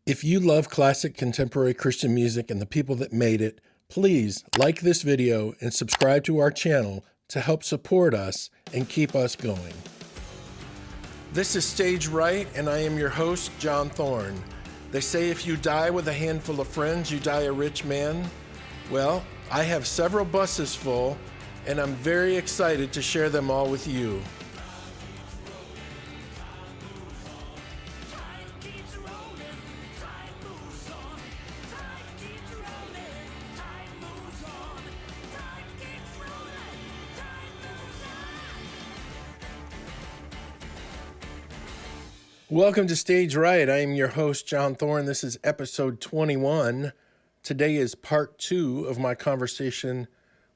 If you love classic contemporary Christian music and the people that made it, please like this video and subscribe to our channel to help support us and keep us going. This is Stage Right, and I am your host, John Thorne. They say if you die with a handful of friends, you die a rich man. Well, I have several buses full, and I'm very excited to share them all with you. Welcome to Stage Right. I am your host, John Thorne. This is episode 21. Today is part 2 of my conversation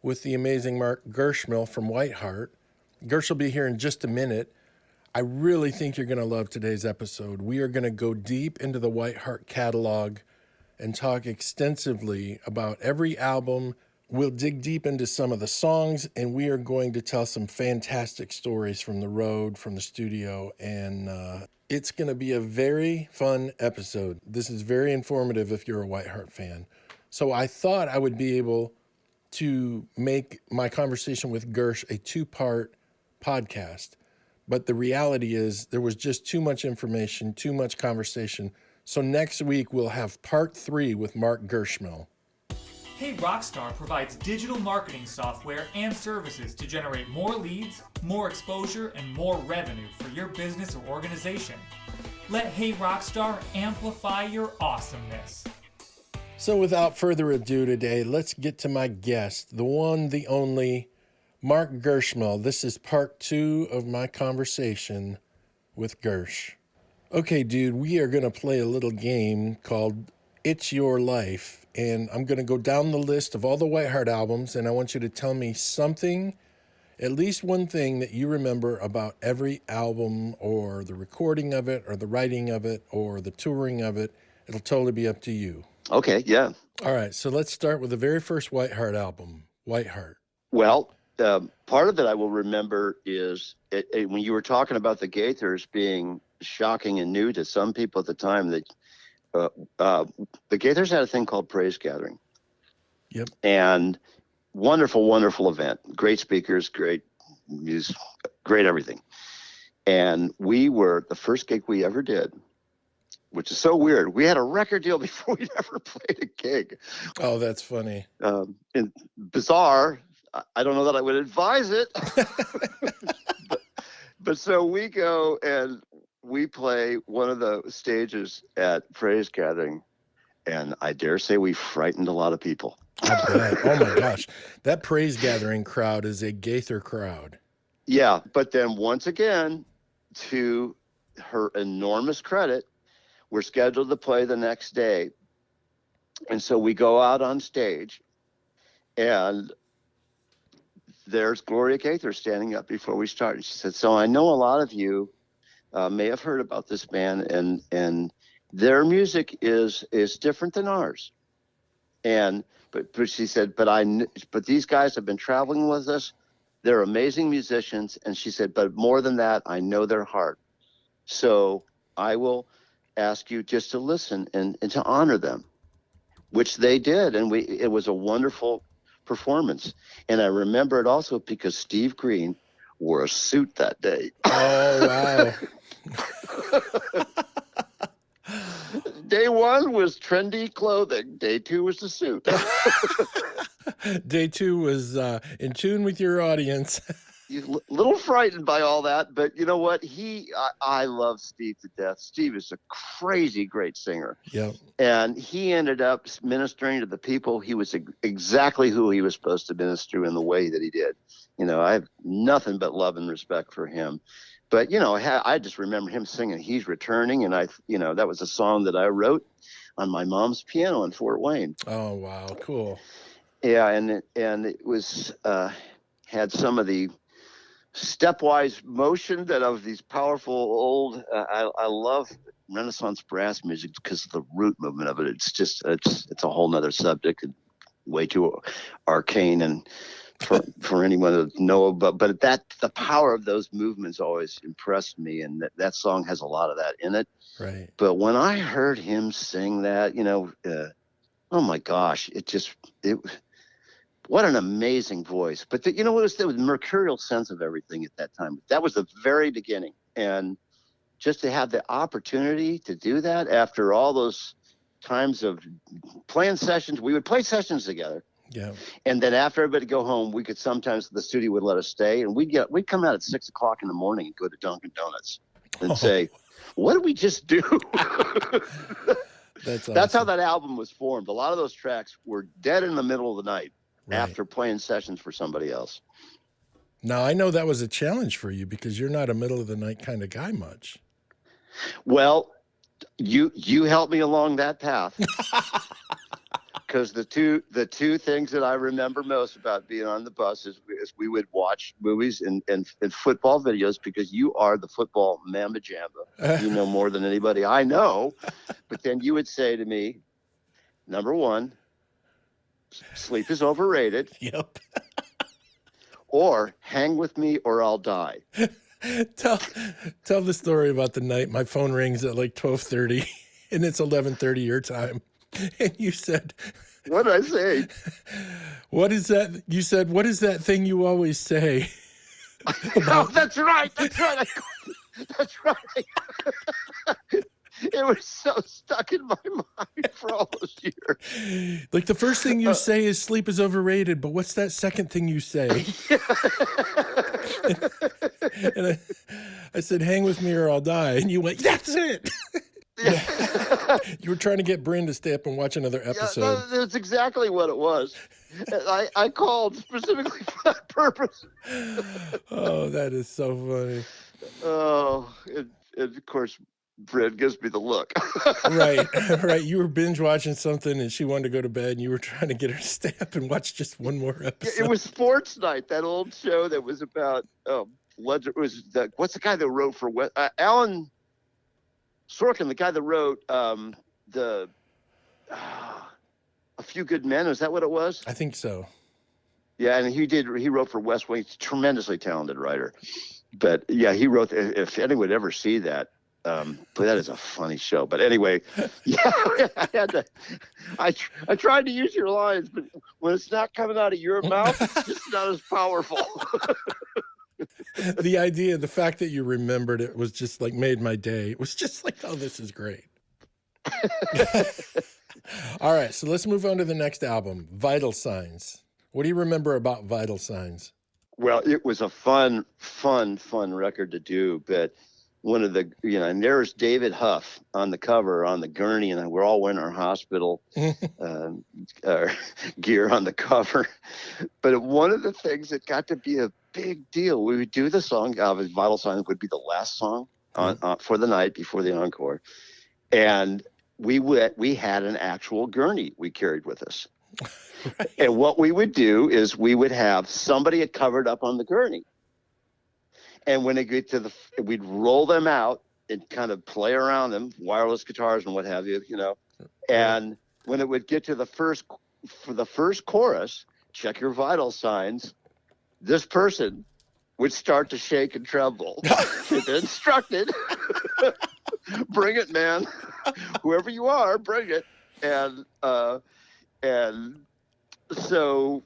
with the amazing Mark Gersmehl from WhiteHeart. Gersh will be here in just a minute. I really think you're going to love today's episode. We are going to go deep into the WhiteHeart catalog and talk extensively about every album. We'll dig deep into some of the songs, and we are going to tell some fantastic stories from the road, from the studio, and it's going to be a very fun episode. This is very informative if you're a WhiteHeart fan. So I thought I would be able to make my conversation with Gersh a 2-part podcast. But the reality is there was just too much information, too much conversation. So next week we'll have part 3 with Mark Gersmehl. Hey Rockstar provides digital marketing software and services to generate more leads, more exposure, and more revenue for your business or organization. Let Hey Rockstar amplify your awesomeness. So without further ado today, let's get to my guest, the one, the only, Mark Gersmehl. This is part 2 of my conversation with Gersh. Okay, dude, we are going to play a little game called It's Your Life. And I'm going to go down the list of all the WhiteHeart albums, and I want you to tell me something, at least one thing that you remember about every album, or the recording of it, or the writing of it, or the touring of it. It'll totally be up to you. Okay, yeah. All right, so let's start with the very first WhiteHeart album, WhiteHeart. Well, part of it I will remember is when you were talking about the Gaithers being shocking and new to some people at the time, that the Gaithers had a thing called Praise Gathering. Yep. And wonderful, wonderful event. Great speakers, great music, great everything. And we were the first gig we ever did, which is so weird. We had a record deal before we'd ever played a gig. Oh, that's funny. And bizarre. I don't know that I would advise it. but so we go and we play one of the stages at Praise Gathering, and I dare say we frightened a lot of people. I bet. Oh my gosh. That Praise Gathering crowd is a Gaither crowd. Yeah, but then once again, to her enormous credit, we're scheduled to play the next day. And so we go out on stage, and there's Gloria Gaither standing up before we start. And she said, so I know a lot of you may have heard about this band, and their music is different than ours. But she said, but these guys have been traveling with us. They're amazing musicians. And she said, but more than that, I know their heart. So I will ask you just to listen and to honor them, which they did. And it was a wonderful performance. And I remember it also because Steve Green wore a suit that day. Oh, wow. Day 1 was trendy clothing. Day 2 was the suit. Day 2 was in tune with your audience. He's a little frightened by all that, but you know what? I love Steve to death. Steve is a crazy great singer. Yep. And he ended up ministering to the people. He was exactly who he was supposed to minister in the way that he did. You know, I have nothing but love and respect for him. But, you know, I just remember him singing He's Returning, and that was a song that I wrote on my mom's piano in Fort Wayne. Oh, wow, cool. Yeah, and it was had some of the stepwise motion that of these powerful old. I love Renaissance brass music because of the root movement of it. It's just it's a whole nother subject, and way too arcane and for anyone to know, but the power of those movements always impressed me, and that song has a lot of that in it. Right. But when I heard him sing that, oh my gosh, what an amazing voice. But it was the mercurial sense of everything at that time. That was the very beginning, and just to have the opportunity to do that after all those times of playing sessions, we would play sessions together. Yeah. And then after everybody go home, we could sometimes the studio would let us stay, and we'd come out at 6:00 in the morning and go to Dunkin' Donuts and say, "What did we just do?" That's awesome. That's how that album was formed. A lot of those tracks were dead in the middle of the night after playing sessions for somebody else. Now I know that was a challenge for you because you're not a middle of the night kind of guy much. Well, you helped me along that path. Because the two things that I remember most about being on the bus is we would watch movies and football videos, because you are the football mamba jamba. You know more than anybody I know. But then you would say to me, number one, sleep is overrated. Yep. Or hang with me or I'll die. Tell the story about the night my phone rings at like 12:30 and it's 11:30 your time. And you said, what did I say? What is that? You said, what is that thing you always say? Oh, that's right. That's right. That's right. It was so stuck in my mind for all those years. Like the first thing you say is sleep is overrated, but what's that second thing you say? And I said, hang with me or I'll die. And you went, that's it. You were trying to get Bryn to stay up and watch another episode. Yeah, that's exactly what it was. I called specifically for that purpose. Oh, that is so funny. Oh, and of course, Bryn gives me the look. Right. You were binge watching something and she wanted to go to bed and you were trying to get her to stay up and watch just one more episode. It was Sports Night, that old show that was about legend. It was what's the guy that wrote for Alan Sorkin, the guy that wrote A Few Good Men. Is that what it was? I think so. Yeah, and he wrote for West Wing. He's a tremendously talented writer. But yeah, he wrote, if anyone would ever see that, but that is a funny show. But anyway, yeah, I tried to use your lines, but when it's not coming out of your mouth, it's just not as powerful. The fact that you remembered it was just like made my day. It was just like, oh, this is great. All right, so let's move on to the next album, Vital Signs. What do you remember about Vital Signs? Well, it was a fun record to do, but one of the, and there's David Huff on the cover on the gurney, and we're all wearing our hospital gear on the cover. But one of the things that got to be a big deal, we would do the song, Vital Signs would be the last song for the night before the encore. And we had an actual gurney we carried with us. Right. And what we would do is we would have somebody covered up on the gurney. And when they get to we'd roll them out and kind of play around them, wireless guitars and what have you, And when it would get to the first chorus, check your vital signs, this person would start to shake and tremble. They're instructed, bring it, man. Whoever you are, bring it. And so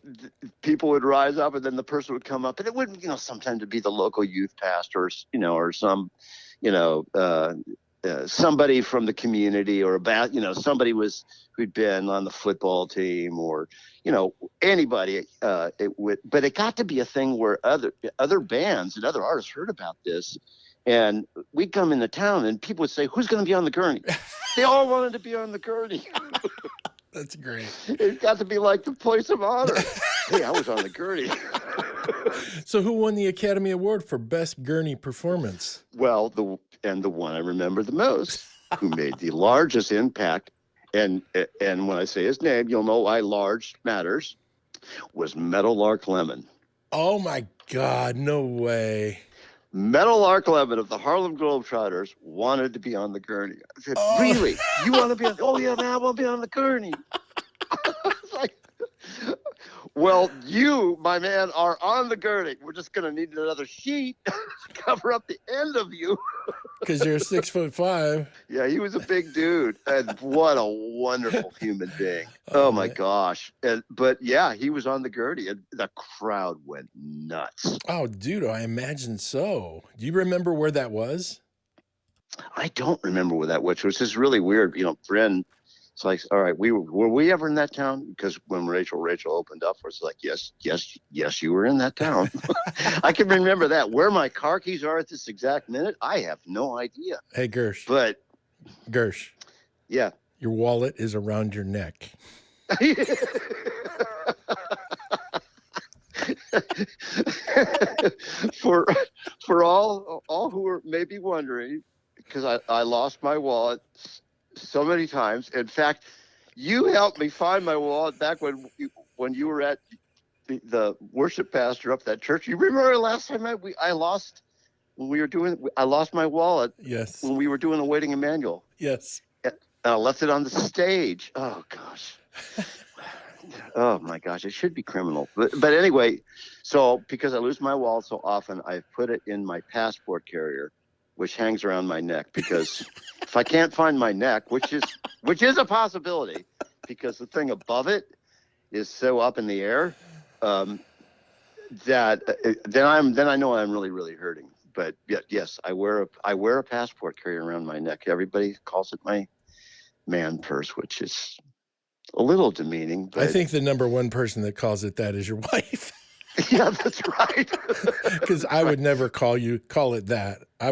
people would rise up, and then the person would come up, and it wouldn't, sometimes it'd be the local youth pastor, or some, somebody from the community, or somebody who'd been on the football team, or, anybody. But it got to be a thing where other bands and other artists heard about this, and we'd come into town, and people would say, "Who's going to be on the gurney?" They all wanted to be on the gurney. That's great. It got to be like the place of honor. Hey, I was on the gurney. So who won the Academy Award for Best Gurney Performance? Well, the one I remember the most, who made the largest impact, and when I say his name, you'll know why large matters, was Meadowlark Lemon. Oh, my God. No way. Meadowlark Lemon of the Harlem Globetrotters wanted to be on the gurney. I said, Really? You want to be on? Oh, yeah, man, I want to be on the gurney. It's like, Well, you, my man, are on the gurney. We're just going to need another sheet to cover up the end of you. Because you're 6'5". Yeah, he was a big dude, and what a wonderful human being. Oh, Oh my man. gosh! But yeah, he was on the gurney, and the crowd went nuts. Oh, dude, I imagine so. Do you remember where that was? I don't remember where that was, which is really weird. Bryn, it's like, all right, were we ever in that town? Because when Rachel opened up for us, like, yes, you were in that town. I can remember that. Where my car keys are at this exact minute, I have no idea. Hey, Gersh. But Gersh, yeah. your wallet is around your neck. for all who are maybe wondering, because I lost my wallet so many times. In fact, you helped me find my wallet back when you were at the worship pastor up that church. You remember last time I lost my wallet. Yes. When we were doing Awaiting Emmanuel. Yes. And I left it on the stage. Oh gosh. Oh my gosh, it should be criminal. But anyway, so because I lose my wallet so often, I've put it in my passport carrier, which hangs around my neck, because if I can't find my neck, which is a possibility, because the thing above it is so up in the air, that then I know I'm really, really hurting. But yes, I wear a passport carrier around my neck. Everybody calls it my man purse, which is a little demeaning. But I think the number one person that calls it that is your wife. Yeah, that's right. Because I would never call it that. I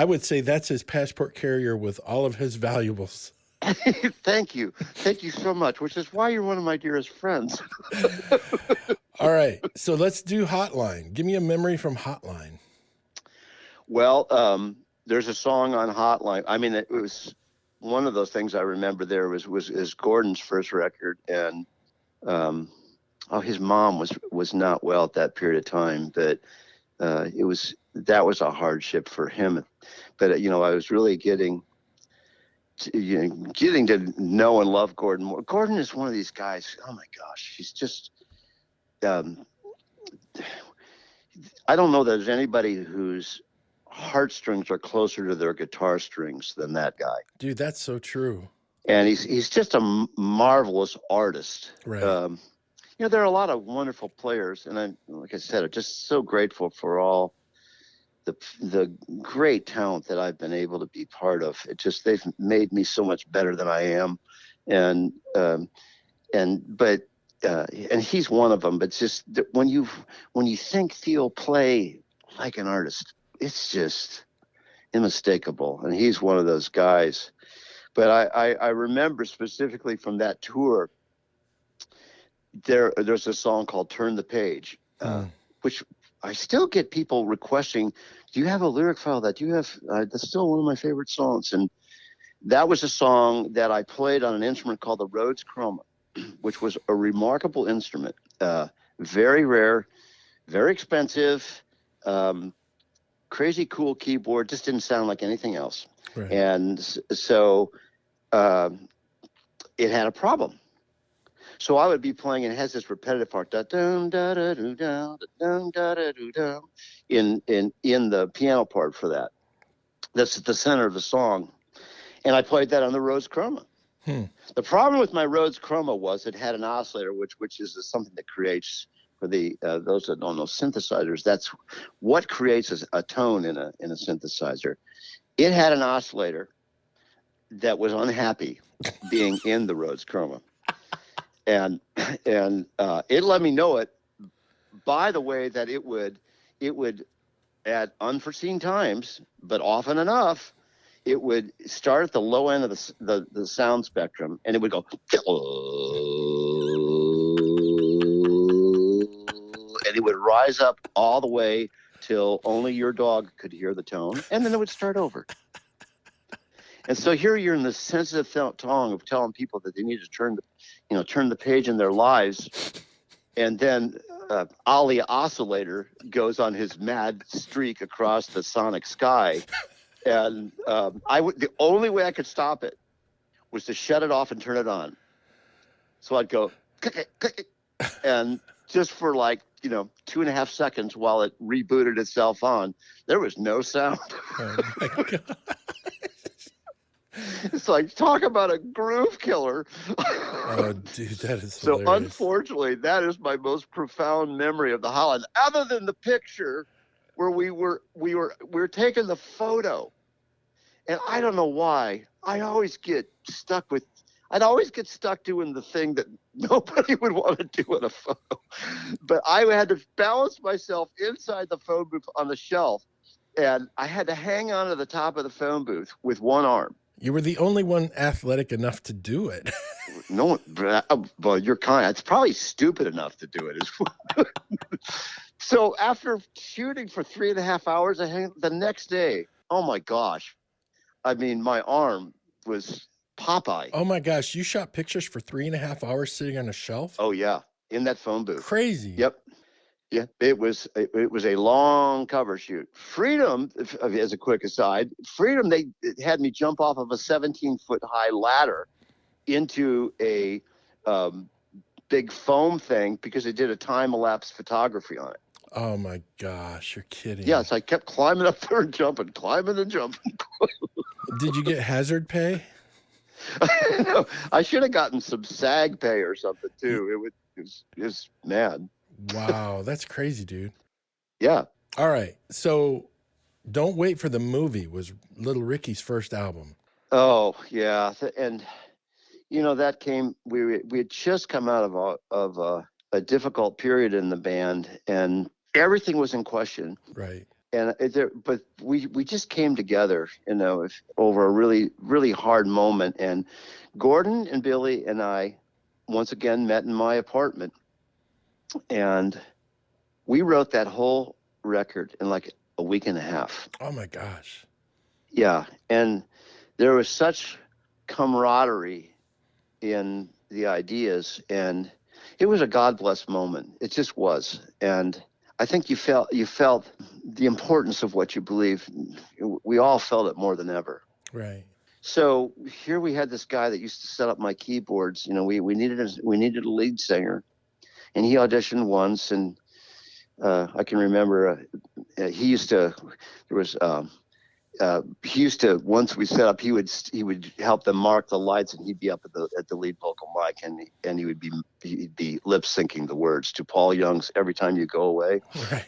would say that's his passport carrier with all of his valuables. Thank you so much, which is why you're one of my dearest friends. All right, so let's do Hotline. Give me a memory from Hotline. Well, there's a song on Hotline. I mean, it was one of those things I remember. There was Gordon's first record, and his mom was not well at that period of time, but that was a hardship for him. But I was really getting to know and love Gordon more. Gordon is one of these guys. Oh my gosh, he's just. I don't know that there's anybody whose heartstrings are closer to their guitar strings than that guy. Dude, that's so true. And he's just a marvelous artist. Right. There are a lot of wonderful players, and like I said, I'm just so grateful for all the great talent that I've been able to be part of. They've made me so much better than I am, and he's one of them. But it's just when you think, feel, play like an artist, it's just unmistakable. And he's one of those guys. But I remember specifically from that tour, there's a song called "Turn the Page," which I still get people requesting. Do you have a lyric file that you have? That's still one of my favorite songs. And that was a song that I played on an instrument called the Rhodes Chroma, which was a remarkable instrument, very rare, very expensive, crazy cool keyboard, just didn't sound like anything else. Right. And so it had a problem. So I would be playing, and it has this repetitive part, da dum da da doo da dum da da doo dum, in the piano part for that. That's at the center of the song, and I played that on the Rhodes Chroma. The problem with my Rhodes Chroma was it had an oscillator, which is something that creates, for the those that don't know synthesizers, that's what creates a tone in a synthesizer. It had an oscillator that was unhappy being in the Rhodes Chroma. And it let me know it by the way that it would at unforeseen times, but often enough, it would start at the low end of the sound spectrum, and it would go, and it would rise up all the way till only your dog could hear the tone, and then it would start over. And so here you're in the sensitive tone of telling people that they need to turn the page in their lives, and then Ali Oscillator goes on his mad streak across the sonic sky, and the only way I could stop it was to shut it off and turn it on. So I'd go click it, click it, And just for like, 2.5 seconds while it rebooted itself on, there was no sound. Oh my God. It's like, talk about a groove killer. Oh, dude, that is So hilarious. unfortunately, that is my most profound memory of the Holland, other than the picture where we were taking the photo. And I don't know why. I'd always get stuck doing the thing that nobody would want to do in a photo. But I had to balance myself inside the phone booth on the shelf, and I had to hang on to the top of the phone booth with one arm. You were the only one athletic enough to do it. No one, well, you're kind. It's probably stupid enough to do it. So after shooting for 3.5 hours, the next day, oh my gosh, I mean, my arm was Popeye. Oh my gosh, you shot pictures for 3.5 hours sitting on a shelf? Oh yeah, in that phone booth. Crazy. Yep. Yeah, it was a long cover shoot. Freedom, as a quick aside, Freedom, they had me jump off of a 17-foot high ladder into a big foam thing because they did a time-elapse photography on it. Oh my gosh, you're kidding. Yeah, so I kept climbing up there and jumping, climbing and jumping. Did you get hazard pay? I should have gotten some SAG pay or something too. It was mad. Wow, that's crazy, dude. Yeah. All right, so Don't Wait for the Movie was Little Ricky's first album. Oh yeah, and that came. We had just come out of a difficult period in the band, and everything was in question. Right. And but we just came together, over a really, really hard moment. And Gordon and Billy and I once again met in my apartment, and we wrote that whole record in like a week and a half. Oh my gosh. Yeah, and there was such camaraderie in the ideas, and it was a God bless moment. It just was. And I think you felt the importance of what you believe. We all felt it more than ever. Right. So here we had this guy that used to set up my keyboards. We needed a lead singer, and he auditioned once, and I can remember he used to. He used to, once we set up, he would help them mark the lights, and he'd be up at the lead vocal mic, and he'd be lip syncing the words to Paul Young's "Every Time You Go Away," Right.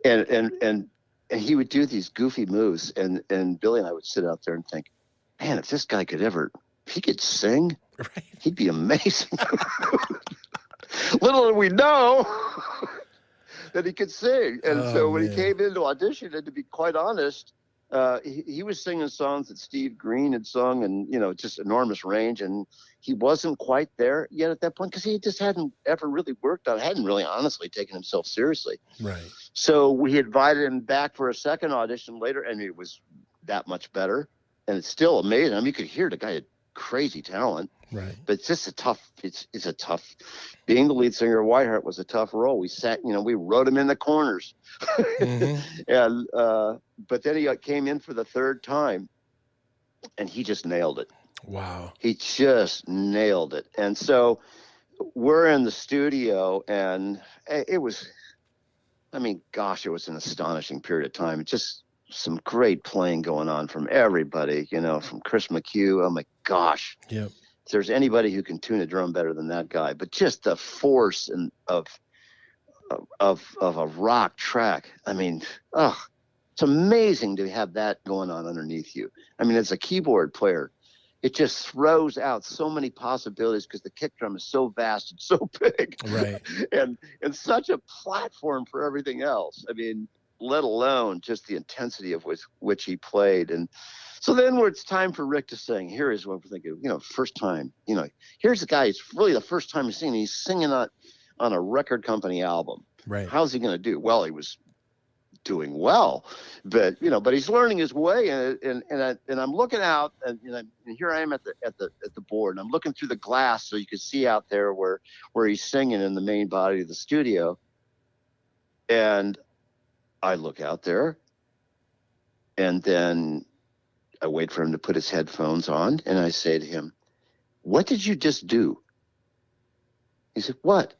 and he would do these goofy moves, and Billy and I would sit out there and think, man, if this guy if he could sing, Right. he'd be amazing. Little did we know that he could sing, and so when he came into audition, and to be quite honest. He was singing songs that Steve Green had sung, and just enormous range, and he wasn't quite there yet at that point because he just hadn't ever really worked on it, hadn't really honestly taken himself seriously. Right. So we invited him back for a second audition later, and it was that much better, and it's still amazing. I mean, you could hear the guy had crazy talent. Right. But it's just it's a tough, being the lead singer of WhiteHeart was a tough role. We sat, we wrote him in the corners. Mm-hmm. And, but then he came in for the third time, and he just nailed it. Wow. He just nailed it. And so we're in the studio, and it was, it was an astonishing period of time. Just some great playing going on from everybody, from Chris McHugh. Oh my gosh. Yep. If there's anybody who can tune a drum better than that guy, but just the force of a rock track. It's amazing to have that going on underneath you. As a keyboard player, it just throws out so many possibilities because the kick drum is so vast and so big, Right. and such a platform for everything else. Let alone just the intensity of which he played. And so then when it's time for Rick to sing, here is what we're thinking, first time, here's the guy, it's really the first time he's singing. He's singing on a record company album. Right. How's he going to do? Well, he was doing well, but he's learning his way. And I'm looking out, and here I am at the board, and I'm looking through the glass so you can see out there where he's singing in the main body of the studio. And I look out there, and then I wait for him to put his headphones on, and I say to him, "What did you just do?" He said, "What?"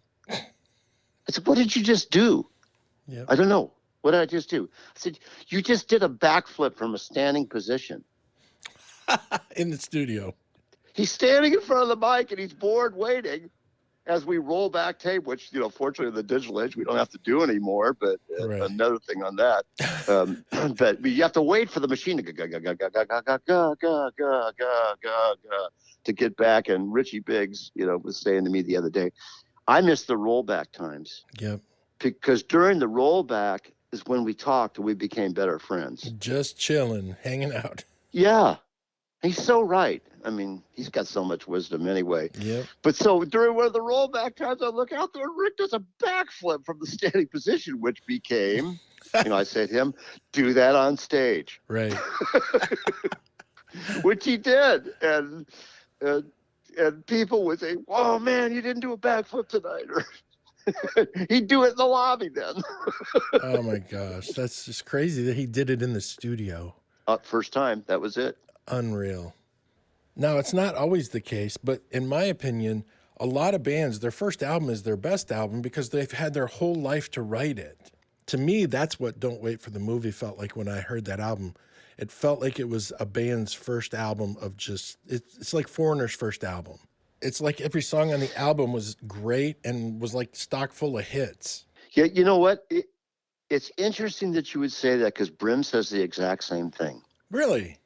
I said, what did you just do? Yep. I don't know. What did I just do? I said, you just did a backflip from a standing position. In the studio. He's standing in front of the mic and he's bored waiting as we roll back tape, which, fortunately in the digital age, we don't have to do anymore, but Right. another thing on that. But you have to wait for the machine to to get back. And Richie Biggs, was saying to me the other day, I miss the rollback times. Yep. Because during the rollback is when we talked and we became better friends. Just chilling, hanging out. Yeah. He's so right. I mean, he's got so much wisdom anyway. Yep. But so during one of the rollback times, I look out there and Rick does a backflip from the standing position, which became, I said to him, do that on stage. Right. Which he did. And people would say, oh, man, you didn't do a backflip tonight. Or he'd do it in the lobby then. Oh, my gosh. That's just crazy that he did it in the studio. First time. That was it. Unreal. Now, it's not always the case, but in my opinion, a lot of bands, their first album is their best album because they've had their whole life to write it. To me, that's what Don't Wait for the Movie felt like when I heard that album. It felt like it was a band's first album of just, it's like Foreigner's first album. It's like every song on the album was great and was like stock full of hits. Yeah, you know what? It's interesting that you would say that because Brim says the exact same thing. Really?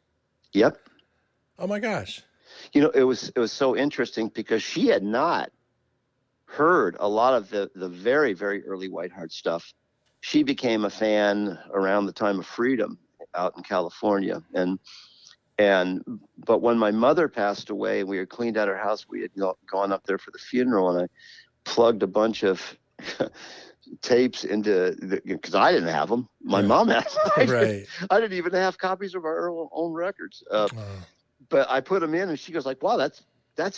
Yep. Oh my gosh. It was so interesting because she had not heard a lot of the very, very early WhiteHeart stuff. She became a fan around the time of Freedom out in California. But when my mother passed away and we had cleaned out her house, we had gone up there for the funeral, and I plugged a bunch of tapes into because I didn't have them. My mom had them. Right. I didn't even have copies of our own records. But I put them in, and she goes like, "Wow, that's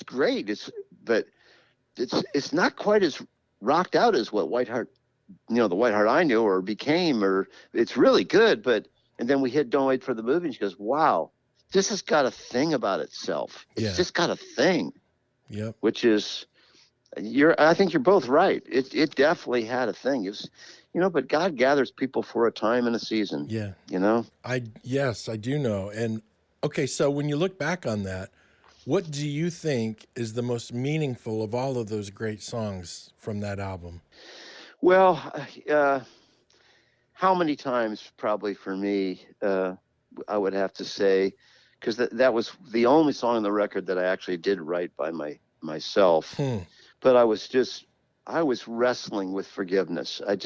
great." It's not quite as rocked out as what WhiteHeart, the WhiteHeart I knew or became, or it's really good. And then we hit Don't Wait for the Movie, and she goes, "Wow, this has got a thing about itself. It's just got a thing." Yep. Which is, I think you're both right. It definitely had a thing. It was, but God gathers people for a time and a season. Yeah. Yes, I do know. And okay, so when you look back on that, what do you think is the most meaningful of all of those great songs from that album? Well, how many times probably for me, I would have to say, because that was the only song on the record that I actually did write by myself. But I was wrestling with forgiveness. I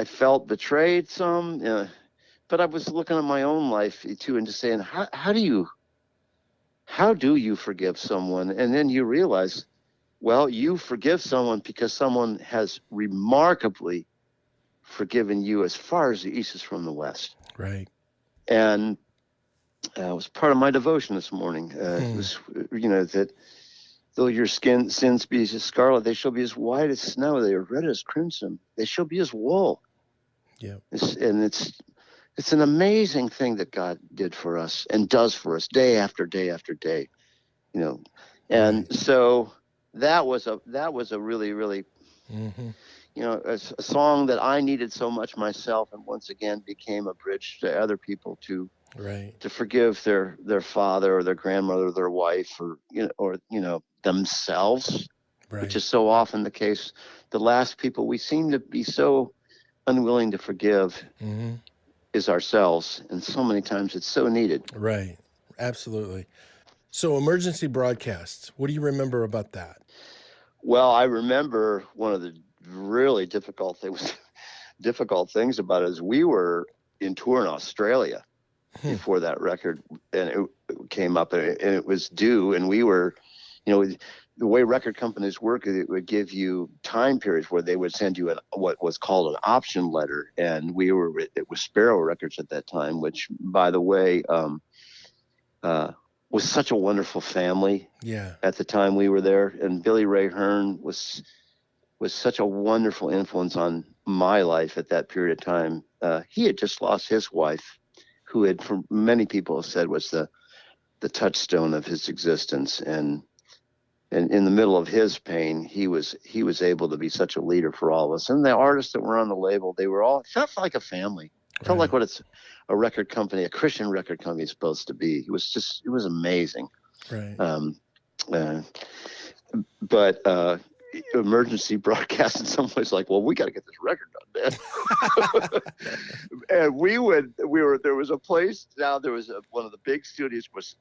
felt betrayed some, but I was looking at my own life too and just saying, how do you forgive someone? And then you realize, well, you forgive someone because someone has remarkably forgiven you as far as the East is from the West. Right. And it was part of my devotion this morning. It was, that though your sins be as scarlet, they shall be as white as snow. They are red as crimson. They shall be as wool. Yeah. It's an amazing thing that God did for us and does for us day after day after day, And so that was a really, really, a song that I needed so much myself, and once again became a bridge to other people to forgive their father or their grandmother or their wife or themselves, which is so often the case. The last people we seem to be so unwilling to forgive is ourselves, and so many times it's so needed. Right. Absolutely. So emergency broadcasts, what do you remember about that? Well, I remember one of the really difficult things about it is we were in tour in Australia before that record, and it came up, and it was due, and we were, the way record companies work, it would give you time periods where they would send you what was called an option letter, and it was Sparrow Records at that time, which, by the way, was such a wonderful family. Yeah. At the time we were there, and Billy Ray Hearn was such a wonderful influence on my life at that period of time. He had just lost his wife, who had, for many people have said, was the touchstone of his existence. And and in the middle of his pain, he was able to be such a leader for all of us. And the artists that were on the label, they were all, it felt like a family. It felt like what it's a record company, a Christian record company is supposed to be. It was amazing. Right. But emergency broadcast in some ways like, well, we got to get this record done, man. And there was a place now, one of the big studios was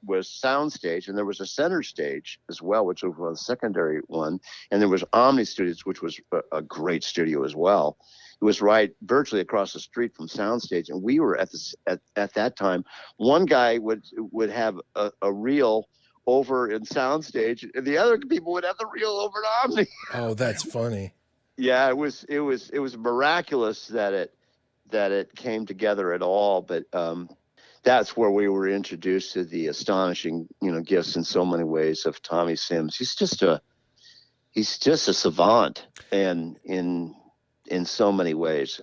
Soundstage, and there was a center stage as well, which was a secondary one. And there was Omni Studios, which was a great studio as well. It was right virtually across the street from Soundstage. And we were at that time, one guy would have a reel over in Soundstage, and the other people would have the reel over at Omni. Oh, that's funny. Yeah, it was miraculous that it came together at all. But that's where we were introduced to the astonishing, gifts in so many ways of Tommy Sims. He's just a savant, and in so many ways,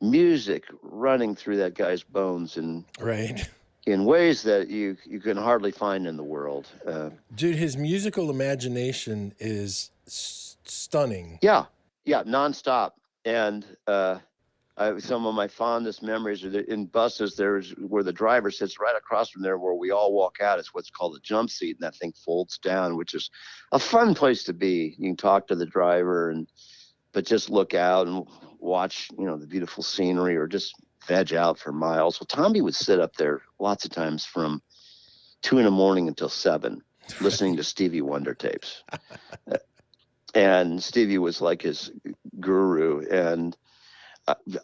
music running through that guy's bones, and right. in ways that you can hardly find in the world. Dude, his musical imagination is stunning. Yeah, nonstop. And some of my fondest memories are in buses. There's where the driver sits right across from there where we all walk out. It's what's called a jump seat, and that thing folds down, which is a fun place to be. You can talk to the driver, but just look out and watch, the beautiful scenery, or just veg out for miles. Well, Tommy would sit up there lots of times from 2 a.m. until 7, listening to Stevie Wonder tapes. And Stevie was like his guru. And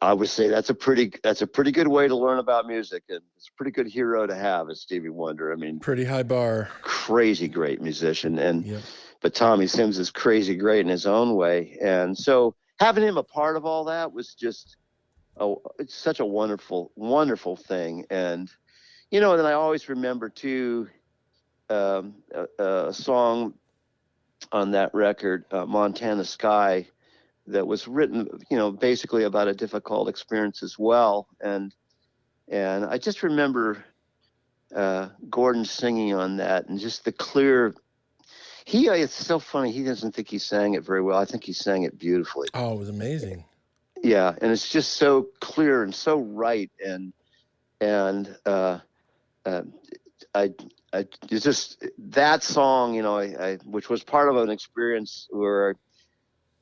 I would say that's a pretty good way to learn about music. And it's a pretty good hero to have, is Stevie Wonder. I mean, pretty high bar. Crazy great musician. But Tommy Sims is crazy great in his own way. And so having him a part of all that was just, it's such a wonderful, wonderful thing. And, then I always remember too, a song on that record, Montana Sky, that was written, basically about a difficult experience as well. And I just remember Gordon singing on that, and just the clear, it's so funny. He doesn't think he sang it very well. I think he sang it beautifully. Oh, it was amazing. Yeah, and it's just so clear and so right, and it's just that song, I which was part of an experience where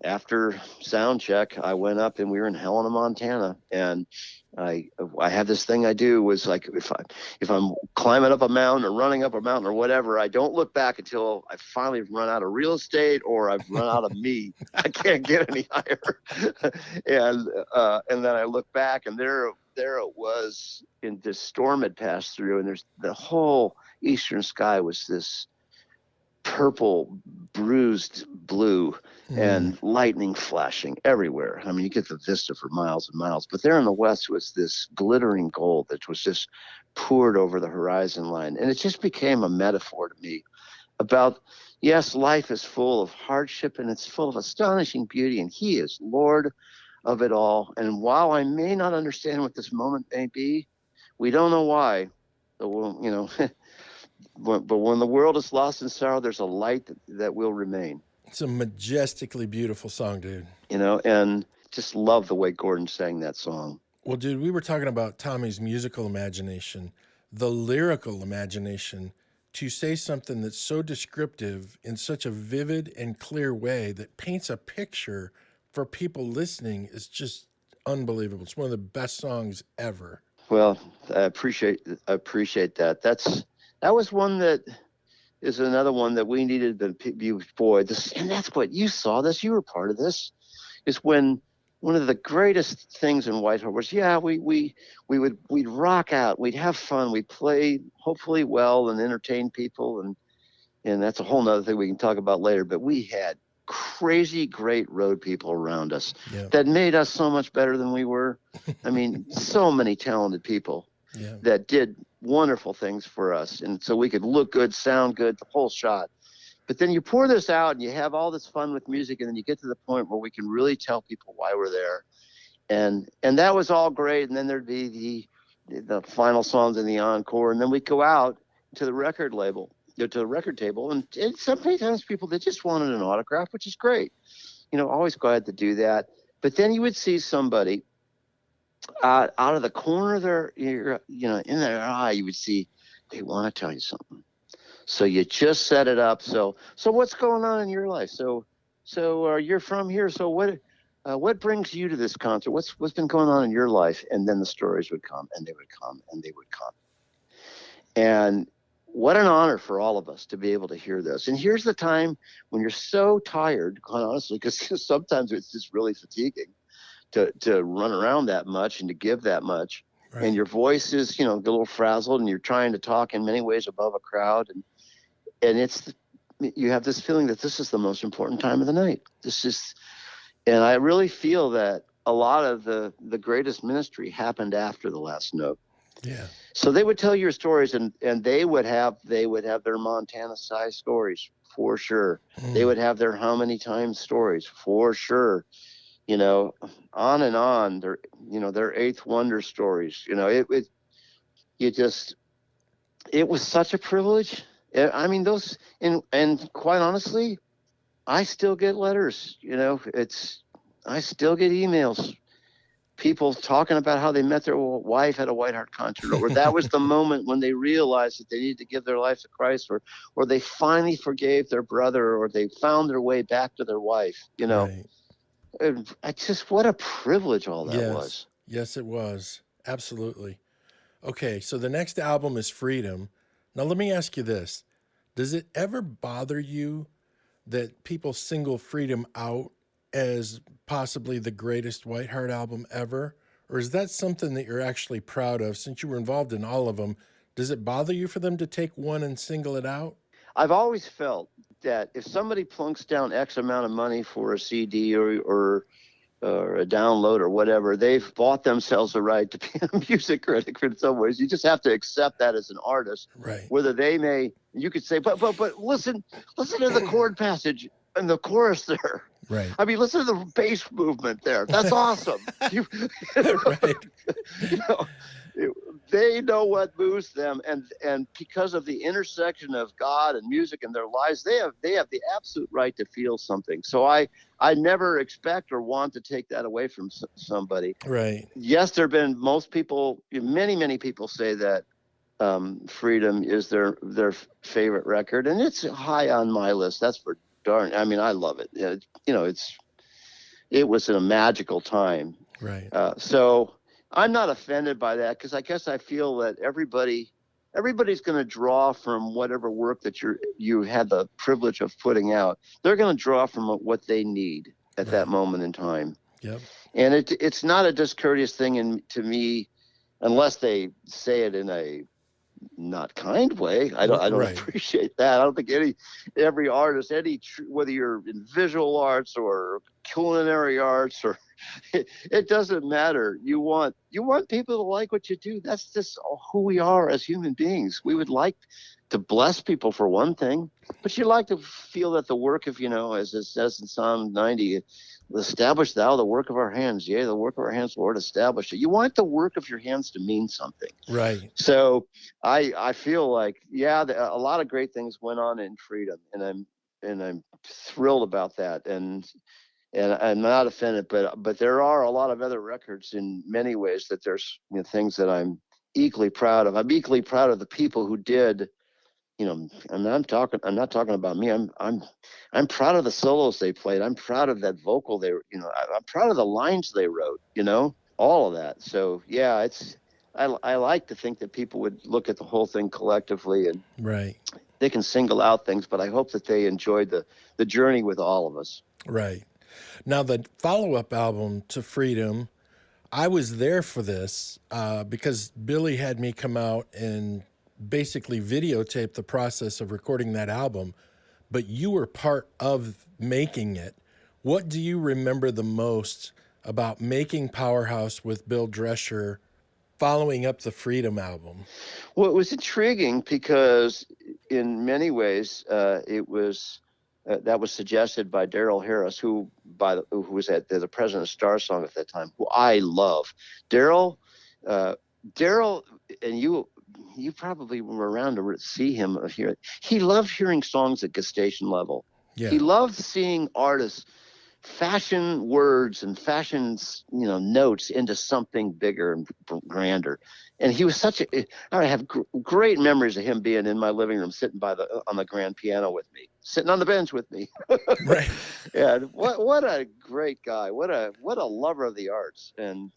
after sound check, I went up and we were in Helena, Montana, and I have this thing I do was like, if I'm climbing up a mountain or running up a mountain or whatever, I don't look back until I finally run out of real estate or I've run out of me. I can't get any higher. And then I look back, and there it was, in this storm had passed through, and there's the whole eastern sky was this purple, bruised blue, and lightning flashing everywhere. I mean, you get the vista for miles and miles. But there in the west was this glittering gold that was just poured over the horizon line. And it just became a metaphor to me about, yes, life is full of hardship, and it's full of astonishing beauty, and He is Lord of it all. And while I may not understand what this moment may be, we don't know why. But when the world is lost in sorrow, there's a light that will remain. It's a majestically beautiful song, dude. And just love the way Gordon sang that song. Well, dude, we were talking about Tommy's musical imagination, the lyrical imagination, to say something that's so descriptive in such a vivid and clear way that paints a picture for people listening is just unbelievable. It's one of the best songs ever. Well, I appreciate that. That was one that is another one that we needed to be, boy, this, and that's what you saw this, you were part of this, is when one of the greatest things in WhiteHeart was, we'd rock out, we'd have fun, we'd play hopefully well and entertain people, and that's a whole nother thing we can talk about later, but we had crazy great road people around us that made us so much better than we were. I mean, so many talented people that did wonderful things for us, and so we could look good, sound good, the whole shot. But then you pour this out and you have all this fun with music, and then you get to the point where we can really tell people why we're there, and that was all great. And then there'd be the final songs in the encore, and then we'd go out to the record label to the record table, and sometimes people, they just wanted an autograph, which is great. Always glad to do that. But then you would see somebody out of the corner of their ear, in their eye, you would see they want to tell you something. So you just set it up. So what's going on in your life? So you're from here. So what brings you to this concert? What's been going on in your life? And then the stories would come, and they would come, and they would come. And what an honor for all of us to be able to hear this. And here's the time when you're so tired, quite honestly, because sometimes it's just really fatiguing to run around that much and to give that much. Right. And your voice is, a little frazzled, and you're trying to talk in many ways above a crowd. And you have this feeling that this is the most important time of the night. And I really feel that a lot of the greatest ministry happened after the last note. Yeah. So they would tell your stories, and they would have their Montana-sized stories for sure. They would have their how many times stories for sure. On and on. Their eighth wonder stories. It was such a privilege. I mean, those, and quite honestly, I still get letters. I still get emails. People talking about how they met their wife at a WhiteHeart concert, or that was the moment when they realized that they needed to give their life to Christ, or they finally forgave their brother, or they found their way back to their wife. Right. What a privilege all that was. Yes, it was. Absolutely. Okay, so the next album is Freedom. Now, let me ask you this. Does it ever bother you that people single Freedom out as possibly the greatest WhiteHeart album ever? Or is that something that you're actually proud of? Since you were involved in all of them, does it bother you for them to take one and single it out? I've always felt that if somebody plunks down X amount of money for a CD or a download or whatever, they've bought themselves a right to be a music critic in some ways. You just have to accept that as an artist. Right. Whether you could say, but listen to the chord passage and the chorus there. Right. I mean, listen to the bass movement there. That's awesome. Right. They know what moves them, and because of the intersection of God and music in their lives, they have the absolute right to feel something. So I never expect or want to take that away from somebody. Right. Yes, there have been many people say that Freedom is their favorite record, and it's high on my list. That's for darn. I mean, I love it. It was a magical time. Right. So I'm not offended by that, because I guess I feel that everybody's going to draw from whatever work that you had the privilege of putting out. They're going to draw from what they need at that moment in time. Yep. And it's not a discourteous thing to me, unless they say it in a not kind way. I don't Right. appreciate that. I don't think every artist, whether you're in visual arts or culinary arts, or it doesn't matter. You want people to like what you do. That's just who we are as human beings. We would like to bless people for one thing, but you like to feel that the work of, as it says in Psalm 90, establish thou the work of our hands. Yea, the work of our hands, Lord, establish it. You want the work of your hands to mean something. Right. So I feel like, a lot of great things went on in Freedom, and I'm thrilled about that. And I'm not offended, but there are a lot of other records in many ways that there's things that I'm equally proud of. I'm equally proud of the people who did. I'm not talking about me. I'm proud of the solos they played. I'm proud of that vocal I'm proud of the lines they wrote. All of that. So yeah, I like to think that people would look at the whole thing collectively, and right. They can single out things, but I hope that they enjoyed the journey with all of us. Right. Now, the follow-up album to Freedom, I was there for this because Billy had me come out and basically videotape the process of recording that album, but you were part of making it. What do you remember the most about making Powerhouse with Bill Drescher, following up the Freedom album? Well, it was intriguing because in many ways it was that was suggested by Daryl Harris, who was the president of Star Song at that time, who I love. Daryl, and you probably were around to see him or hear it. He loved hearing songs at gestation level. Yeah. He loved seeing artists fashion words and fashion, notes into something bigger and grander. And he was I have great memories of him being in my living room, sitting on the grand piano with me, sitting on the bench with me. Right. Yeah. What a great guy. What a lover of the arts. And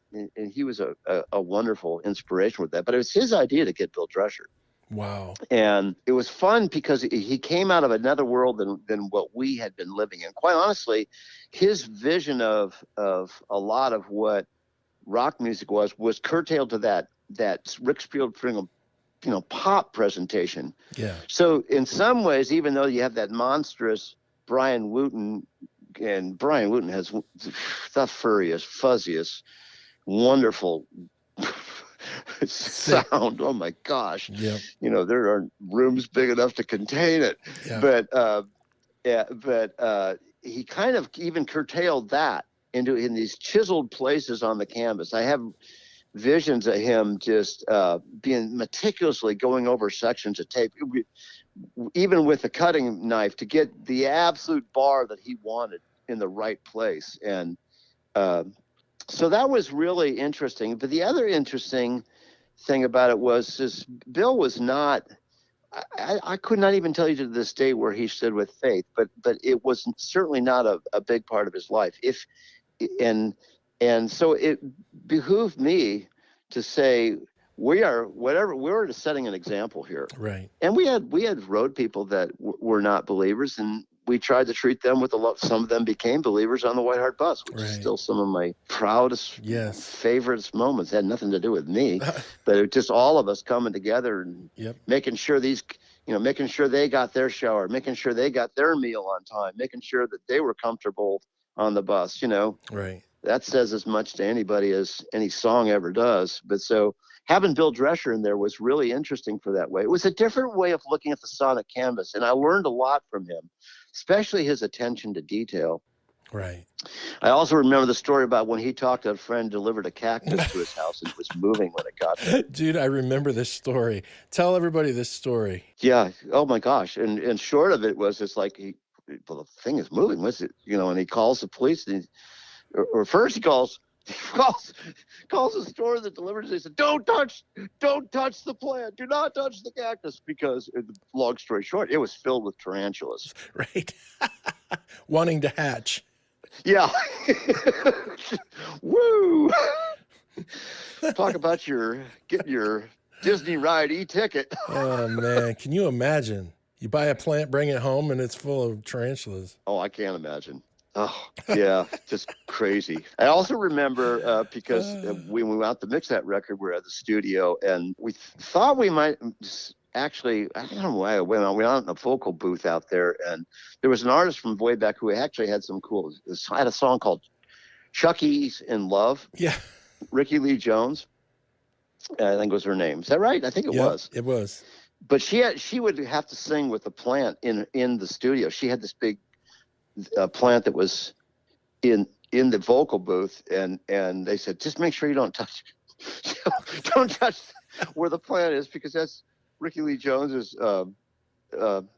he was a wonderful inspiration with that, but it was his idea to get Bill Drescher. Wow. And it was fun because he came out of another world than what we had been living in. Quite honestly, his vision of a lot of what rock music was curtailed to that Rick Spielfring, pop presentation. Yeah. So in some ways, even though you have that monstrous Brian Wooten, and Brian Wooten has the furriest, fuzziest, wonderful sound. Oh my gosh. Yep. There aren't rooms big enough to contain it. Yeah. But he kind of even curtailed that in these chiseled places on the canvas. I have visions of him just being meticulously going over sections of tape, even with a cutting knife, to get the absolute bar that he wanted in the right place. And so that was really interesting. But the other interesting thing about it was Bill was not, I could not even tell you to this day where he stood with faith, but it was certainly not a big part of his life. And so it behooved me to say, we're setting an example here. Right. And we had road people that were not believers, and we tried to treat them with some of them became believers on the WhiteHeart bus, which is still some of my proudest, favorite moments. It had nothing to do with me, but it was just all of us coming together and making sure making sure they got their shower, making sure they got their meal on time, making sure that they were comfortable on the bus, Right. That says as much to anybody as any song ever does. But so having Bill Drescher in there was really interesting for that way. It was a different way of looking at the sonic canvas, and I learned a lot from him, especially his attention to detail. Right. I also remember the story about when he talked to a friend, delivered a cactus to his house, and it was moving when it got there. Dude, I remember this story. Tell everybody this story. Yeah. Oh my gosh. And short of it was, it's like the thing is moving. What's it? And he calls the police, and first he calls the store that delivers. They said, don't touch the plant. Do not touch the cactus, because, long story short, it was filled with tarantulas. Right. Wanting to hatch. Yeah. Woo. Talk about getting your Disney ride e-ticket. Oh man, can you imagine? You buy a plant, bring it home, and it's full of tarantulas. Oh, I can't imagine. Oh, yeah, just crazy. I also remember because when we went out to mix that record, we were at the studio, and we thought we might actually, I don't know why, we went out in a vocal booth out there, and there was an artist from way back who actually had had a song called Chuck E's in Love. Yeah. Ricky Lee Jones, I think was her name. Is that right? I think it was. It was. But she would have to sing with the plant in the studio. She had this big plant that was in the vocal booth, and they said, just make sure you don't touch where the plant is, because that's Ricky Lee Jones's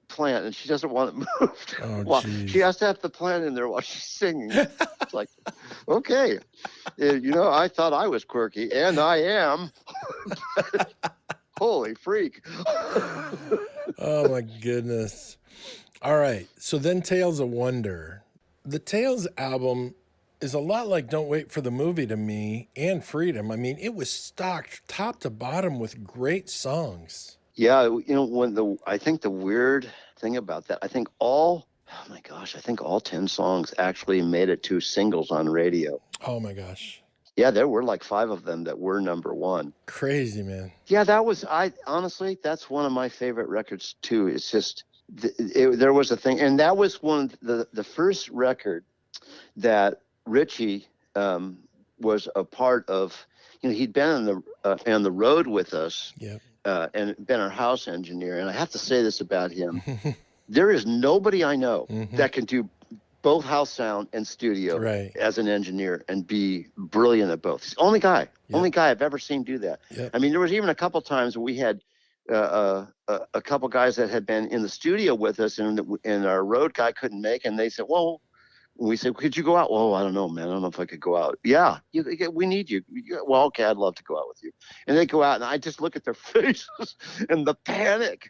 plant, and she doesn't want it moved. Oh, she has to have the plant in there while she's singing. It's like, okay, I thought I was quirky, and I am. Holy freak. Oh my goodness. All right, so then Tales of Wonder. The Tales album is a lot like Don't Wait for the Movie to me, and Freedom. I mean, it was stocked top to bottom with great songs. Yeah, I think the weird thing about that, I think all 10 songs actually made it to singles on radio. Oh my gosh. Yeah, there were like 5 of them that were number 1. Crazy, man. Yeah, honestly, that's one of my favorite records too. It's just, there was a thing, and that was one of the first record that Richie was a part of. He'd been on the road with us. Yep. And been our house engineer. And I have to say this about him. There is nobody I know that can do both house sound and studio as an engineer and be brilliant at both. He's the only guy I've ever seen do that. Yep. I mean, there was even a couple times we had a couple guys that had been in the studio with us, and our road guy couldn't make, and they said, well, we said, could you go out? Well, I don't know, man. I don't know if I could go out. Yeah, we need you. Well, okay, I'd love to go out with you. And they go out, and I just look at their faces and the panic.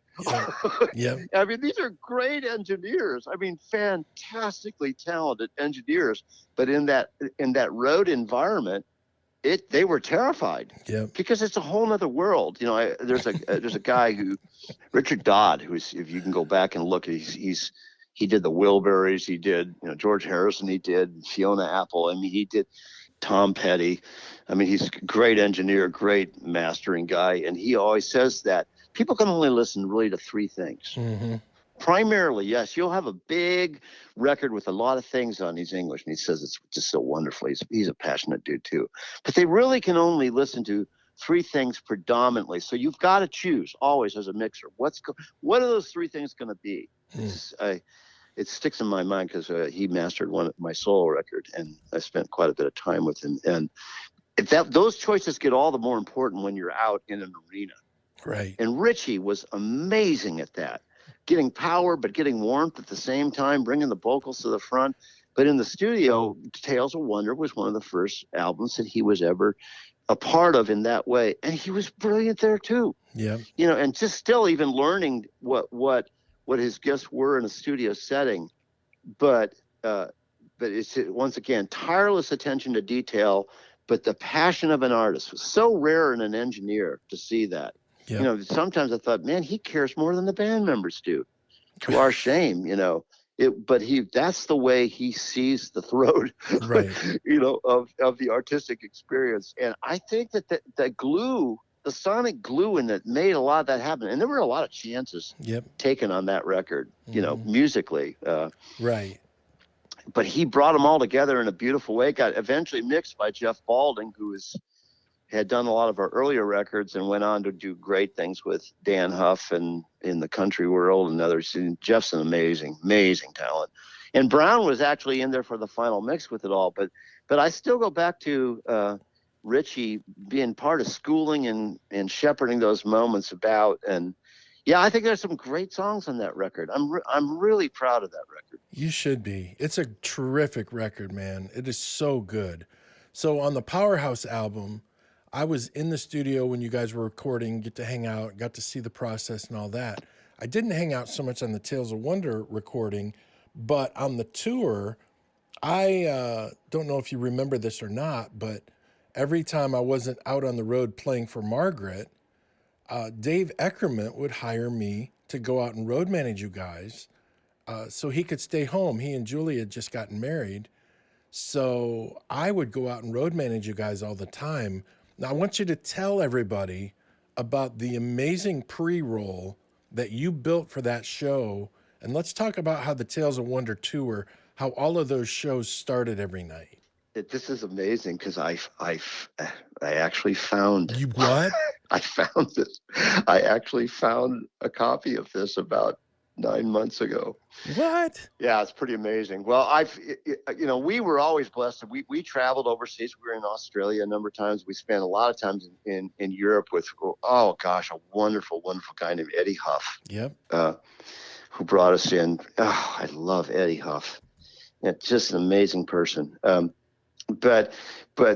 Yeah. I mean, these are great engineers. I mean, fantastically talented engineers. But in that road environment, they were terrified. Yeah. Because it's a whole nother world. You know, there's a guy Richard Dodd, who's, if you can go back and look, he did the Wilburys, he did, George Harrison, he did Fiona Apple. I mean, he did Tom Petty. I mean, he's a great engineer, great mastering guy. And he always says that people can only listen really to three things. Mm-hmm. Primarily, yes, you'll have a big record with a lot of things on. He's English, and he says it's just so wonderful. He's a passionate dude too. But they really can only listen to three things predominantly. So you've got to choose always as a mixer. What are those three things going to be? It sticks in my mind because he mastered my solo record, and I spent quite a bit of time with him. And those choices get all the more important when you're out in an arena. Right. And Richie was amazing at that, getting power but getting warmth at the same time, bringing the vocals to the front. But in the studio, Tales of Wonder was one of the first albums that he was ever a part of in that way, and he was brilliant there too. Yeah. And just still even learning what his gifts were in a studio setting, but it's, once again, tireless attention to detail, but the passion of an artist was so rare in an engineer to see that. Yeah. Sometimes I thought, man, he cares more than the band members do, to our shame, but that's the way he sees the throat, right. of the artistic experience. And I think that glue, the sonic glue in that made a lot of that happen. And there were a lot of chances taken on that record, musically. Right. But he brought them all together in a beautiful way. Got eventually mixed by Jeff Balding, who had done a lot of our earlier records and went on to do great things with Dan Huff and in the country world and others. And Jeff's an amazing, amazing talent. And Brown was actually in there for the final mix with it all. But I still go back to Richie being part of schooling and shepherding those moments about. And yeah, I think there's some great songs on that record. I'm really proud of that record. You should be. It's a terrific record, man. It is so good. So on the Powerhouse album, I was in the studio when you guys were recording, get to hang out, got to see the process and all that. I didn't hang out so much on the Tales of Wonder recording, but on the tour, I don't know if you remember this or not, but every time I wasn't out on the road playing for Margaret, Dave Eckerman would hire me to go out and road manage you guys so he could stay home. He and Julie had just gotten married. So I would go out and road manage you guys all the time. Now, I want you to tell everybody about the amazing pre-roll that you built for that show. And let's talk about how the Tales of Wonder tour, how all of those shows started every night. This is amazing because I actually found... You what? I found this. I actually found a copy of this about 9 months ago. What? Yeah, it's pretty amazing. Well, we were always blessed. We traveled overseas. We were in Australia a number of times. We spent a lot of times in Europe with, a wonderful, wonderful guy named Eddie Huff. Yep. Who brought us in. Oh, I love Eddie Huff. Yeah, just an amazing person. But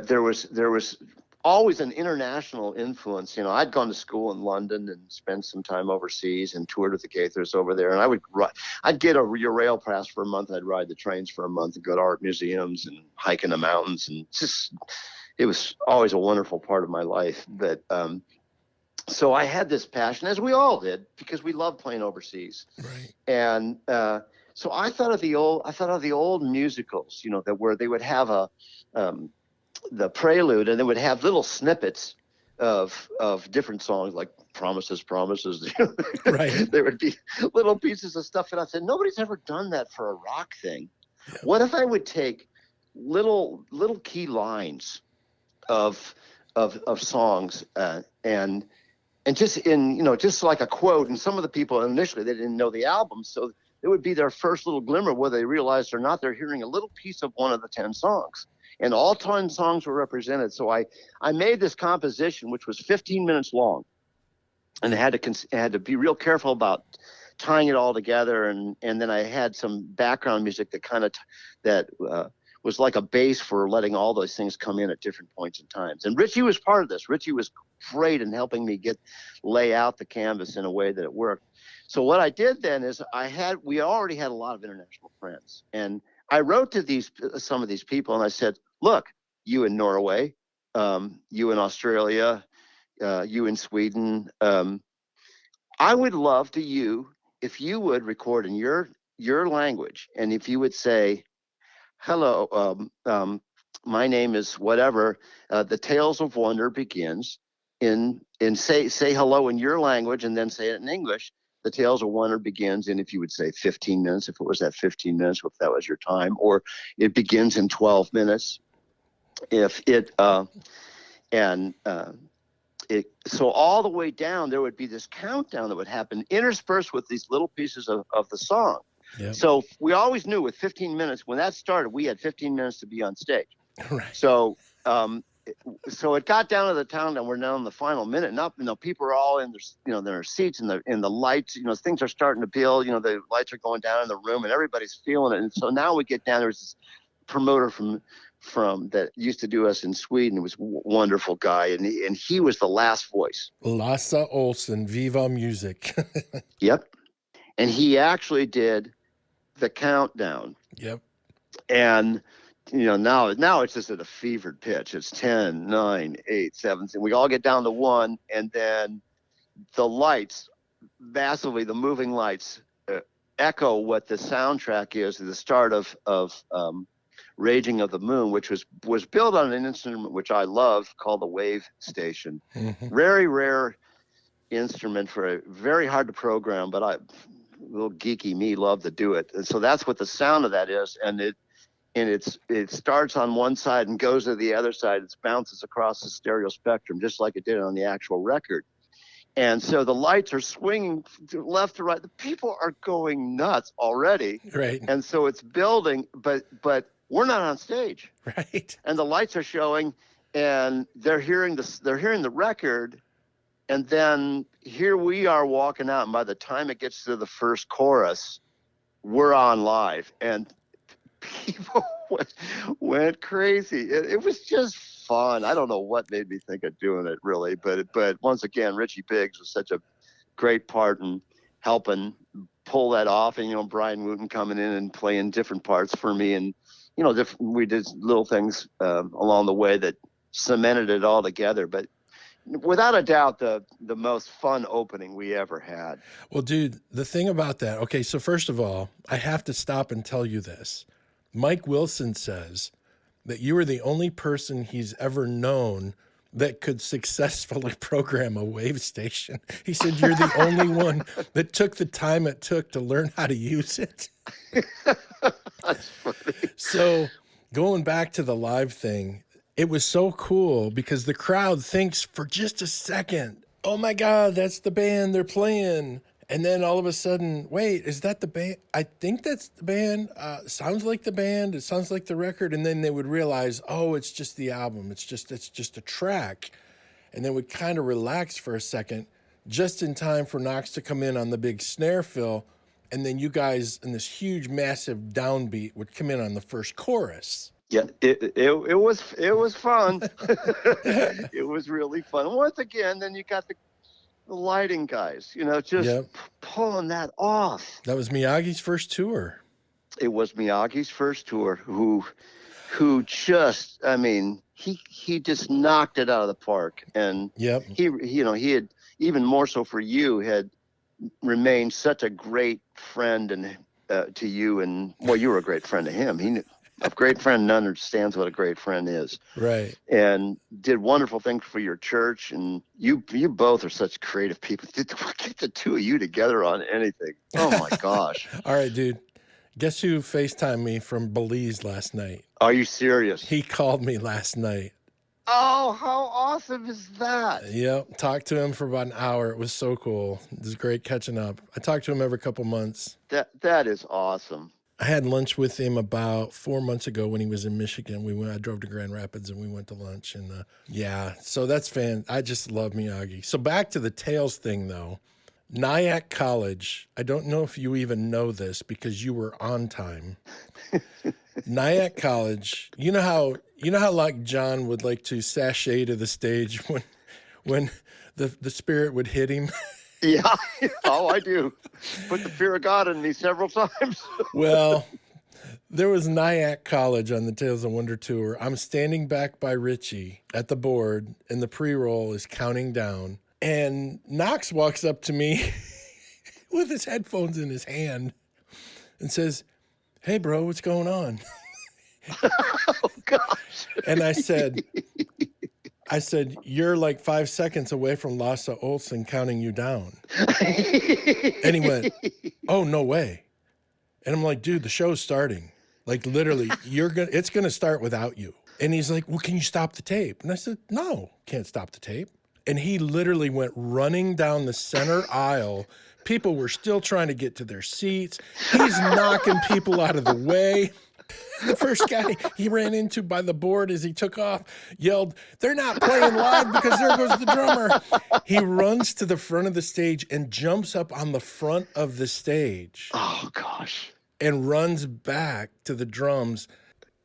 there was always an international influence. I'd gone to school in London and spent some time overseas and toured with the Gaithers over there. And I'd get a rail pass for a month. I'd ride the trains for a month and go to art museums and hike in the mountains. And it was always a wonderful part of my life. But so I had this passion, as we all did, because we loved playing overseas. Right. And so I thought of the old musicals, where they would have the prelude, and they would have little snippets of different songs like Promises. Right. There would be little pieces of stuff, and I said, nobody's ever done that for a rock thing. Yeah. What if I would take little key lines of songs and just like a quote, and some of the people initially they didn't know the album, so it would be their first little glimmer, whether they realized or not, they're hearing a little piece of one of the 10 songs. And all 10 songs were represented. So I made this composition, which was 15 minutes long. and I had to be real careful about tying it all together. And then I had some background music that was like a base for letting all those things come in at different points in times. And Richie was part of this. Richie was great in helping me lay out the canvas in a way that it worked. So what I did then is we already had a lot of international friends, and I wrote to some of these people, and I said, look, you in Norway, you in Australia, you in Sweden, I would love if you would record in your language, and if you would say, hello, my name is whatever, the Tales of Wonder begins say hello in your language, and then say it in English. The Tales of Wonder begins in, if you would say 15 minutes, if it was that 15 minutes, if that was your time, or it begins in 12 minutes. So all the way down, there would be this countdown that would happen, interspersed with these little pieces of the song. Yep. So we always knew with 15 minutes, when that started, we had 15 minutes to be on stage. Right. So it got down to the town, and we're now in the final minute. And people are all in their seats, and the lights, things are starting to build. The lights are going down in the room, and everybody's feeling it. And so now we get down. There's this promoter from that used to do us in Sweden. He was a wonderful guy, and he was the last voice. Lasse Olsen, Viva Music. Yep. And he actually did the countdown. Yep. And now it's just at a fevered pitch. It's 10, 9, 8, 7. And we all get down to 1, and then the lights, massively, the moving lights echo what the soundtrack is at the start of Raging of the Moon, which was built on an instrument which I love called the wave station. Mm-hmm. Very rare instrument, very hard to program, but little geeky me love to do it. And so that's what the sound of that is. And it starts on one side and goes to the other side. It bounces across the stereo spectrum, just like it did on the actual record. And so the lights are swinging left to right. The people are going nuts already. Right. And so it's building, but we're not on stage. Right. And the lights are showing, and they're hearing the record. And then here we are walking out, and by the time it gets to the first chorus, we're on live, and people went crazy. It was just fun. I don't know what made me think of doing it, really, but once again, Richie Biggs was such a great part in helping pull that off, and Brian Wooten coming in and playing different parts for me, and we did little things along the way that cemented it all together, but. Without a doubt, the most fun opening we ever had. Well, dude, the thing about that, okay, so first of all, I have to stop and tell you this. Mike Wilson says that you were the only person he's ever known that could successfully program a wave station. He said you're the only one that took the time it took to learn how to use it. That's funny. So going back to the live thing, it was so cool because the crowd thinks for just a second, oh my God, that's the band, they're playing. And then all of a sudden, wait, is that the band? I think that's the band. Sounds like the band. It sounds like the record. And then they would realize, oh, it's just the album. It's just a track. And then would kind of relax for a second, just in time for Knox to come in on the big snare fill. And then you guys in this huge, massive downbeat would come in on the first chorus. Yeah, it was fun. It was really fun. Once again, then you got the lighting guys, just pulling that off. That was Miyagi's first tour. It was Miyagi's first tour. Who just, I mean, he just knocked it out of the park, and he had, even more so for you, had remained such a great friend and to you, and well, you were a great friend to him. He knew. A great friend understands what a great friend is. Right. And did wonderful things for your church. And you both are such creative people. Get the two of you together on anything. Oh, my gosh. All right, dude. Guess who FaceTimed me from Belize last night? Are you serious? He called me last night. Oh, how awesome is that? Yep. Talked to him for about an hour. It was so cool. It was great catching up. I talk to him every couple months. That is awesome. I had lunch with him about 4 months ago when he was in Michigan. I drove to Grand Rapids and we went to lunch. And so that's I just love Miyagi. So back to the Tails thing, though. Nyack College, I don't know if you even know this because you were on time. Nyack College, you know how like John would like to sashay to the stage when the spirit would hit him? Yeah. Oh, I do. Put the fear of God in me several times. Well, there was Nyack College on the Tales of Wonder tour. I'm standing back by Richie at the board, and the pre-roll is counting down. And Knox walks up to me with his headphones in his hand and says, "Hey, bro, what's going on?" Oh, gosh. And I said, "You're like 5 seconds away from Lasse Olsen counting you down." And he went, "Oh, no way." And I'm like, "Dude, the show's starting. Like literally, it's going to start without you." And he's like, "Well, can you stop the tape?" And I said, "No, can't stop the tape." And he literally went running down the center aisle. People were still trying to get to their seats. He's knocking people out of the way. The first guy he ran into by the board as he took off yelled, "They're not playing live because there goes the drummer." He runs to the front of the stage and jumps up on the front of the stage. Oh, gosh. And runs back to the drums.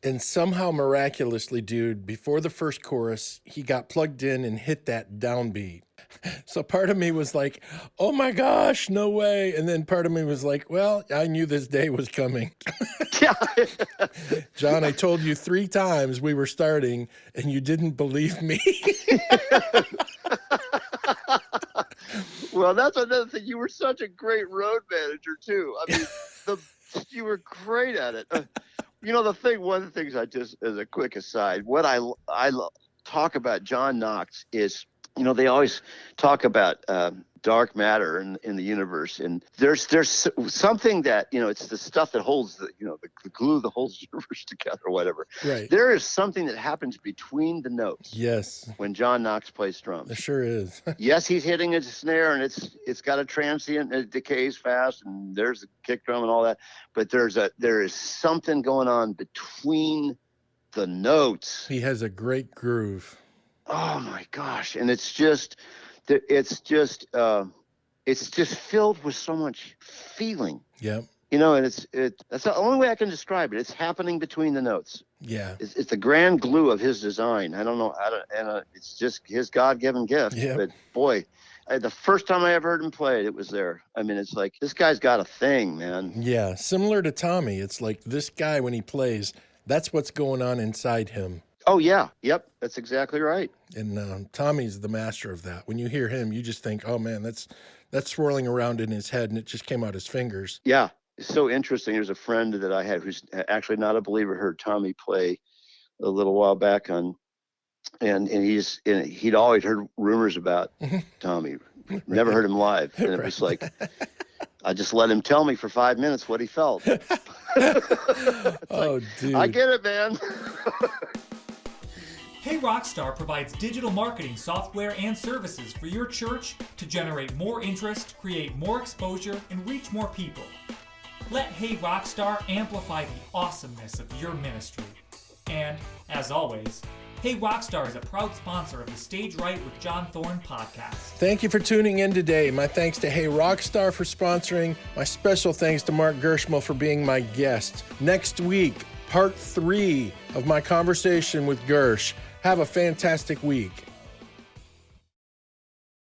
And somehow miraculously, dude, before the first chorus, he got plugged in and hit that downbeat. So part of me was like, "Oh my gosh, no way." And then part of me was like, well, I knew this day was coming. Yeah. John, I told you 3 times we were starting and you didn't believe me. Well, that's another thing. You were such a great road manager, too. I mean, you were great at it. One of the things I just, as a quick aside, what I talk about John Knox is, they always talk about dark matter in the universe, and there's something that, it's the stuff that holds the glue that holds the universe together or whatever. Right. There is something that happens between the notes. Yes. When John Knox plays drums. There sure is. Yes, he's hitting a snare and it's got a transient and it decays fast, and there's a kick drum and all that, but there is something going on between the notes. He has a great groove. Oh my gosh. And it's just filled with so much feeling. Yep. And that's the only way I can describe it. It's happening between the notes. Yeah. It's the grand glue of his design. I don't know. It's just his God-given gift. Yep. But boy, the first time I ever heard him play it, it was there. I mean, it's like, this guy's got a thing, man. Yeah. Similar to Tommy. It's like this guy, when he plays, that's what's going on inside him. Oh, yeah. Yep. That's exactly right. And Tommy's the master of that. When you hear him, you just think, oh, man, that's swirling around in his head, and it just came out his fingers. Yeah. It's so interesting. There's a friend that I had who's actually not a believer, heard Tommy play a little while back and he'd always heard rumors about Tommy. Never heard him live. And it was like, I just let him tell me for 5 minutes what he felt. Oh, dude. I get it, man. Hey Rockstar provides digital marketing software and services for your church to generate more interest, create more exposure, and reach more people. Let Hey Rockstar amplify the awesomeness of your ministry. And, as always, Hey Rockstar is a proud sponsor of the Stage Right with John Thorne podcast. Thank you for tuning in today. My thanks to Hey Rockstar for sponsoring. My special thanks to Mark Gersmehl for being my guest. Next week, part 3 of my conversation with Gersh. Have a fantastic week.